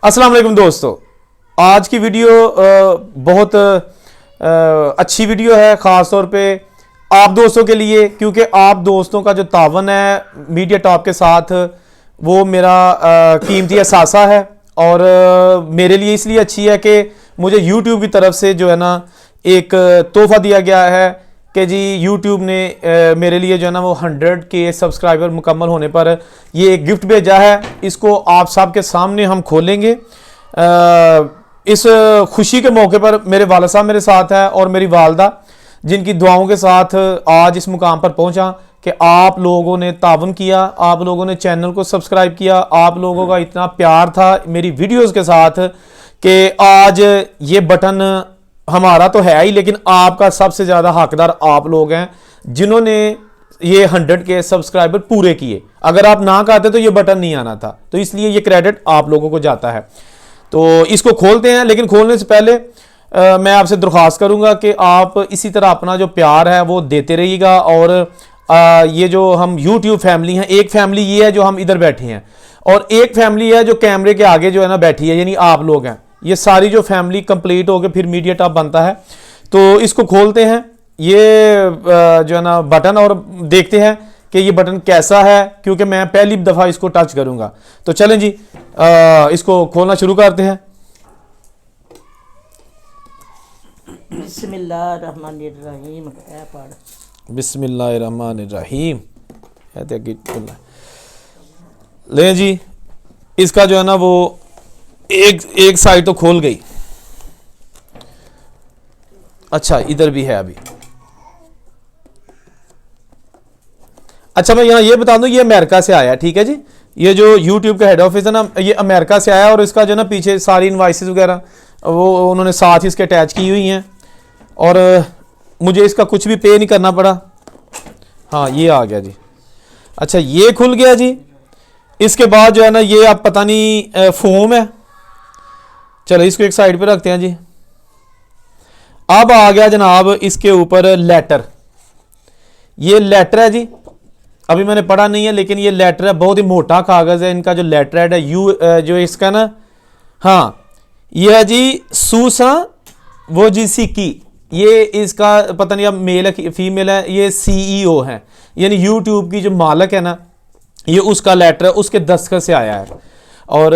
अस्सलाम वालेकुम दोस्तों, आज की वीडियो बहुत अच्छी वीडियो है, ख़ास तौर पे आप दोस्तों के लिए, क्योंकि आप दोस्तों का जो तावन है मीडिया टॉप के साथ वो मेरा कीमती असासा है। और मेरे लिए इसलिए अच्छी है कि मुझे यूट्यूब की तरफ से जो है ना एक तोहफ़ा दिया गया है कि जी यूट्यूब ने मेरे लिए जो है ना वो 100K सब्सक्राइबर मुकम्मल होने पर ये एक गिफ्ट भेजा है। इसको आप सब के सामने हम खोलेंगे। इस खुशी के मौके पर मेरे वालिद साहब मेरे साथ है और मेरी वालदा, जिनकी दुआओं के साथ आज इस मुकाम पर पहुंचा कि आप लोगों ने तावन किया, आप लोगों ने चैनल को सब्सक्राइब किया, आप लोगों का इतना प्यार था मेरी वीडियोज़ के साथ कि आज ये बटन हमारा तो है ही, लेकिन आपका सबसे ज़्यादा हकदार आप लोग हैं जिन्होंने ये 100K सब्सक्राइबर पूरे किए। अगर आप ना करते तो ये बटन नहीं आना था, तो इसलिए ये क्रेडिट आप लोगों को जाता है। तो इसको खोलते हैं, लेकिन खोलने से पहले मैं आपसे दरख्वास्त करूंगा कि आप इसी तरह अपना जो प्यार है वो देते रहिएगा। और ये जो हम YouTube फैमिली हैं, एक फैमिली ये है जो हम इधर बैठे हैं और एक फैमिली है जो कैमरे के आगे जो है ना बैठी है, यानी आप लोग हैं। ये सारी जो फैमिली कंप्लीट होकर फिर मीडिया टॉप बनता है। तो इसको खोलते हैं ये जो है ना बटन, और देखते हैं कि ये बटन कैसा है, क्योंकि मैं पहली दफ़ा इसको टच करूंगा। तो चलें जी, इसको खोलना शुरू करते हैं। बिस्मिल्लाहिर्रहमानिर्रहीम। बिस्मिल्लाहिर्रहमानिर्रहीम। ले जी, इसका जो है ना वो एक साइड तो खोल गई। अच्छा, इधर भी है अभी। अच्छा, मैं यहाँ ये बता दूं, ये अमेरिका से आया, ठीक है जी। ये जो YouTube का हेड ऑफिस है ना, ये अमेरिका से आया और इसका जो ना पीछे सारी इनवाइसेस वगैरह वो उन्होंने साथ ही इसके अटैच की हुई हैं और मुझे इसका कुछ भी पे नहीं करना पड़ा। हाँ, ये आ गया जी। अच्छा, ये खुल गया जी। इसके बाद जो है ना ये आप पता नहीं फोम है। चलो इसको एक साइड पे रखते हैं जी। अब आ गया जनाब इसके ऊपर लेटर। ये लेटर है जी, अभी मैंने पढ़ा नहीं है, लेकिन ये लेटर है, बहुत ही मोटा कागज है इनका जो लेटर हेड है। जो इसका ना, हाँ, ये है जी सूसा वो जी सिक्की। ये इसका पता नहीं अब मेल है फीमेल है। ये CEO है, यानी यूट्यूब की जो मालिक है ना, ये उसका लेटर है, उसके दस्तखत से आया है। और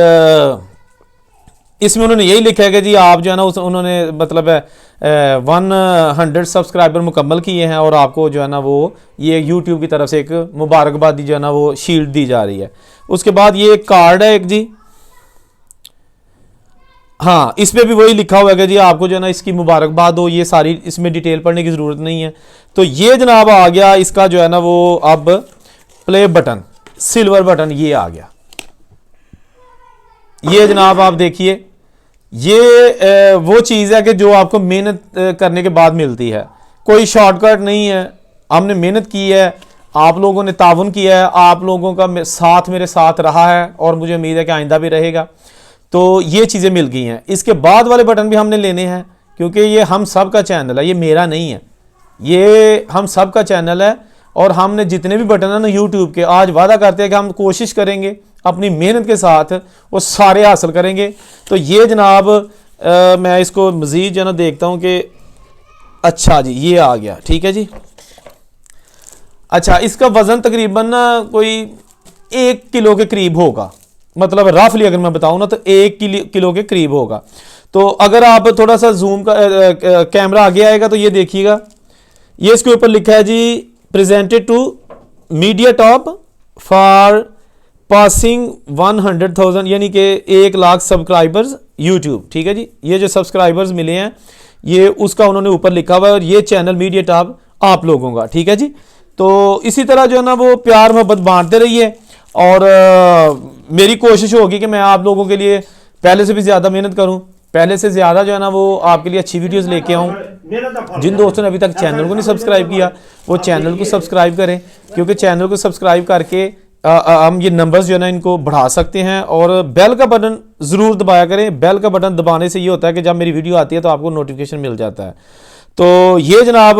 इसमें उन्होंने यही लिखा है कि जी आप जो है ना उन्होंने मतलब 100 सब्सक्राइबर मुकम्मल किए हैं और आपको जो है ना वो ये YouTube की तरफ से एक मुबारकबादी जो है ना वो शील्ड दी जा रही है। उसके बाद ये कार्ड है एक जी। हाँ, इस पर भी वही लिखा हुआ है कि जी आपको जो है ना इसकी मुबारकबाद हो। ये सारी इसमें डिटेल पढ़ने की ज़रूरत नहीं है। तो ये जनाब आ गया इसका जो है ना वो अब प्ले बटन, सिल्वर बटन ये आ गया। ये जनाब आप देखिए, ये वो चीज़ है कि जो आपको मेहनत करने के बाद मिलती है, कोई शॉर्टकट नहीं है। हमने मेहनत की है, आप लोगों ने ताउन किया है, आप लोगों का साथ मेरे साथ रहा है और मुझे उम्मीद है कि आइंदा भी रहेगा। तो ये चीज़ें मिल गई हैं। इसके बाद वाले बटन भी हमने लेने हैं, क्योंकि ये हम सब का चैनल है, ये मेरा नहीं है, ये हम सब का चैनल है। और हमने जितने भी बटन है ना यूट्यूब के, आज वादा करते हैं कि हम कोशिश करेंगे अपनी मेहनत के साथ वो सारे हासिल करेंगे। तो ये जनाब मैं इसको मज़ीद जो है ना देखता हूँ कि अच्छा जी ये आ गया, ठीक है जी। अच्छा, इसका वज़न तकरीबन ना कोई 1 किलो के करीब होगा, मतलब रफली अगर मैं बताऊँ ना तो 1 किलो के करीब होगा। तो अगर आप थोड़ा सा जूम का कैमरा आगे आएगा तो ये देखिएगा, ये इसके ऊपर लिखा है जी presented to media top for passing 100,000, यानी कि 1 लाख सब्सक्राइबर्स यूट्यूब, ठीक है जी। ये जो सब्सक्राइबर्स मिले हैं ये उसका उन्होंने ऊपर लिखा हुआ है और ये चैनल मीडिया टॉप आप लोगों का, ठीक है जी। तो इसी तरह जो है ना वो प्यार मोहब्बत बांटते रहिए और मेरी कोशिश होगी कि मैं आप लोगों के लिए पहले से भी ज़्यादा मेहनत करूं, पहले से ज़्यादा जो है ना वो आपके लिए अच्छी वीडियोस लेके आऊं। जिन दोस्तों ने अभी तक चैनल को नहीं सब्सक्राइब किया वो चैनल को सब्सक्राइब करें, क्योंकि चैनल को सब्सक्राइब करके हम ये नंबर्स जो है ना इनको बढ़ा सकते हैं। और बेल का बटन ज़रूर दबाया करें। बेल का बटन दबाने से ये होता है कि जब मेरी वीडियो आती है तो आपको नोटिफिकेशन मिल जाता है। तो ये जनाब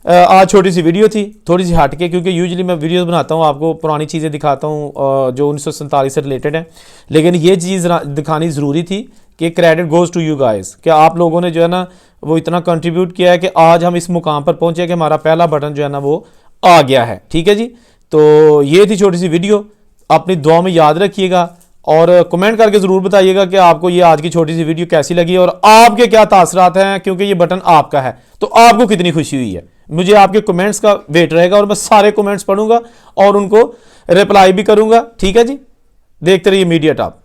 आज छोटी सी वीडियो थी, थोड़ी सी हट के, क्योंकि यूजुअली मैं वीडियोस बनाता हूँ आपको पुरानी चीज़ें दिखाता हूँ जो 1947 से रिलेटेड है, लेकिन ये चीज़ दिखानी ज़रूरी थी कि credit goes to you guys, कि आप लोगों ने जो है ना वो इतना कंट्रीब्यूट किया है कि आज हम इस मुकाम पर पहुँचे कि हमारा पहला बटन जो है ना वो आ गया है। ठीक है जी, तो ये थी छोटी सी वीडियो, अपनी दुआ में याद रखिएगा और कमेंट करके ज़रूर बताइएगा कि आपको ये आज की छोटी सी वीडियो कैसी लगी और आपके क्या तासरात हैं, क्योंकि ये बटन आपका है तो आपको कितनी खुशी हुई है। मुझे आपके कमेंट्स का वेट रहेगा और मैं सारे कमेंट्स पढ़ूंगा और उनको रिप्लाई भी करूंगा। ठीक है जी, देखते रहिए मीडिया टॉप।